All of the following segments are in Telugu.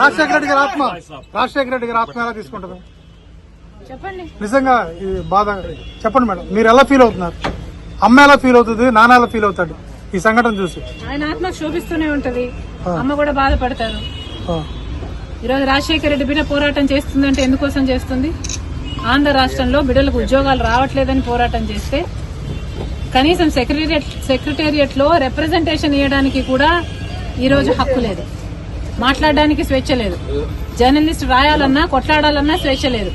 రాజశేఖర రెడ్డి గారి ఆత్మ ఎలా తీసుకుంటారు చెప్పండి. నిజంగా ఈ బాధ చెప్పండి మేడం, మీరు ఎలా ఫీల్ అవుతున్నారు? అమ్మ ఎలా ఫీల్ అవుతుంది, నాన్న ఎలా ఫీల్ అవుతాడు ఈ సంఘటన చూసి? ఆయన ఆత్మ శోభిస్తూనే ఉంటది, అమ్మ కూడా బాధపడతారు. ఈరోజు రాజశేఖర రెడ్డి బిడ్డ పోరాటం చేస్తుందంటే ఎందుకోసం చేస్తుంది? ఆంధ్ర రాష్ట్రంలో బిడ్డలకు ఉద్యోగాలు రావట్లేదని పోరాటం చేస్తే కనీసం సెక్రటేరియట్ లో రిప్రజెంటేషన్ ఇవ్వడానికి కూడా ఈ రోజు హక్కు లేదు, మాట్లాడడానికి స్వేచ్ఛ లేదు, జర్నలిస్ట్ రాయాలన్నా కొట్లాడాలన్నా స్వేచ్ఛ లేదు.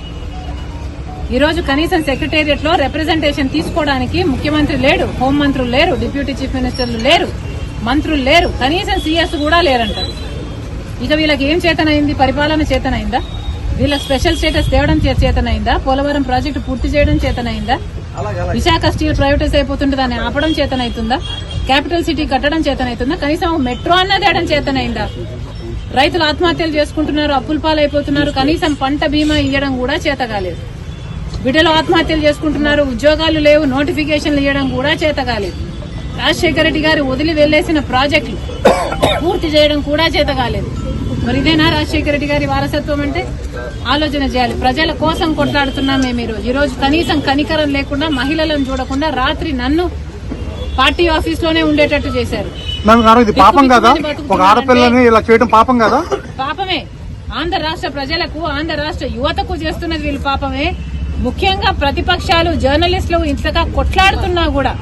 ఈ రోజు కనీసం సెక్రటేరియట్ లో రిప్రజెంటేషన్ తీసుకోవడానికి ముఖ్యమంత్రి లేడు, హోంమంత్రులు లేరు, డిప్యూటీ చీఫ్ మినిస్టర్లు లేరు, మంత్రులు లేరు, కనీసం సీఎస్ కూడా లేరంటారు. ఇక వీళ్ళకి ఏం చేతనైంది? పరిపాలన చేతనైందా? వీళ్ళ స్పెషల్ స్టేటస్ తేవడం చేతనైందా? పోలవరం ప్రాజెక్టు పూర్తి చేయడం చేతనైందా? విశాఖ స్టీల్ ప్రైవేటైజ్ అయిపోతుంటే దాన్ని ఆపడం చేతనైతుందా? క్యాపిటల్ సిటీ కట్టడం చేతనైతుందా? కనీసం మెట్రో అన్న తేయడం చేతనైందా? రైతులు ఆత్మహత్యలు చేసుకుంటున్నారు, అప్పుల పాలైపోతున్నారు, కనీసం పంట బీమా ఇవ్వడం కూడా చేత కాలేదు. బిడ్డలు ఆత్మహత్యలు చేసుకుంటున్నారు, ఉద్యోగాలు లేవు, నోటిఫికేషన్లు ఇవ్వడం కూడా చేత కాలేదు. రాజశేఖర రెడ్డి గారు వదిలి వెళ్లేసిన ప్రాజెక్టులు పూర్తి చేయడం కూడా చేత కాలేదు. మరి ఇదేనా రాజశేఖర రెడ్డి గారి వారసత్వం అంటే? ఆలోచన చేయాలి. ప్రజల కోసం కొట్లాడుతున్నాం మేము ఈ రోజు. కనీసం కనికరం లేకుండా, మహిళలను చూడకుండా రాత్రి నన్ను పార్టీ ఆఫీస్ లోనే ఉండేటట్టు చేశారు. పాపం కదా? ఒక ఆడపిల్లని ఇలా చేయడం పాపం కదా? పాపమే. ఆంధ్ర రాష్ట్ర ప్రజలకు, ఆంధ్ర రాష్ట్ర యువతకు చేస్తున్నది వీళ్ళు పాపమే. ముఖ్యంగా ప్రతిపక్షాలు, జర్నలిస్టులు ఇంతగా కొట్లాడుతున్నా కూడా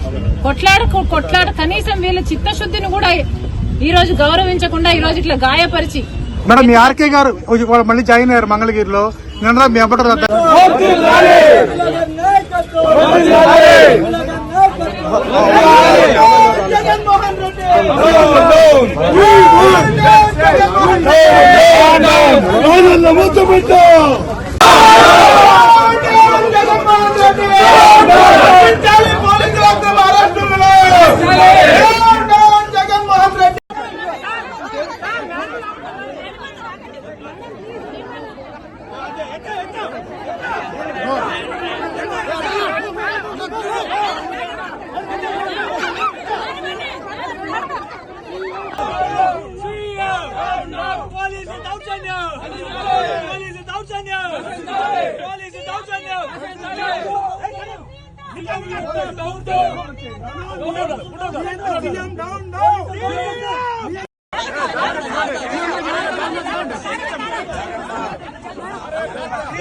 కొట్లాడ కనీసం వీళ్ళ చిత్తశుద్ధిని కూడా ఈ రోజు గౌరవించకుండా ఈ రోజు ఇట్లా గాయపరిచి. మేడం, మీ ఆర్కే గారు మళ్ళీ జాయిన్ అయ్యారు మంగళగిరిలో, నిన్న మీ అప్పటి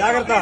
జాగ్రత్త.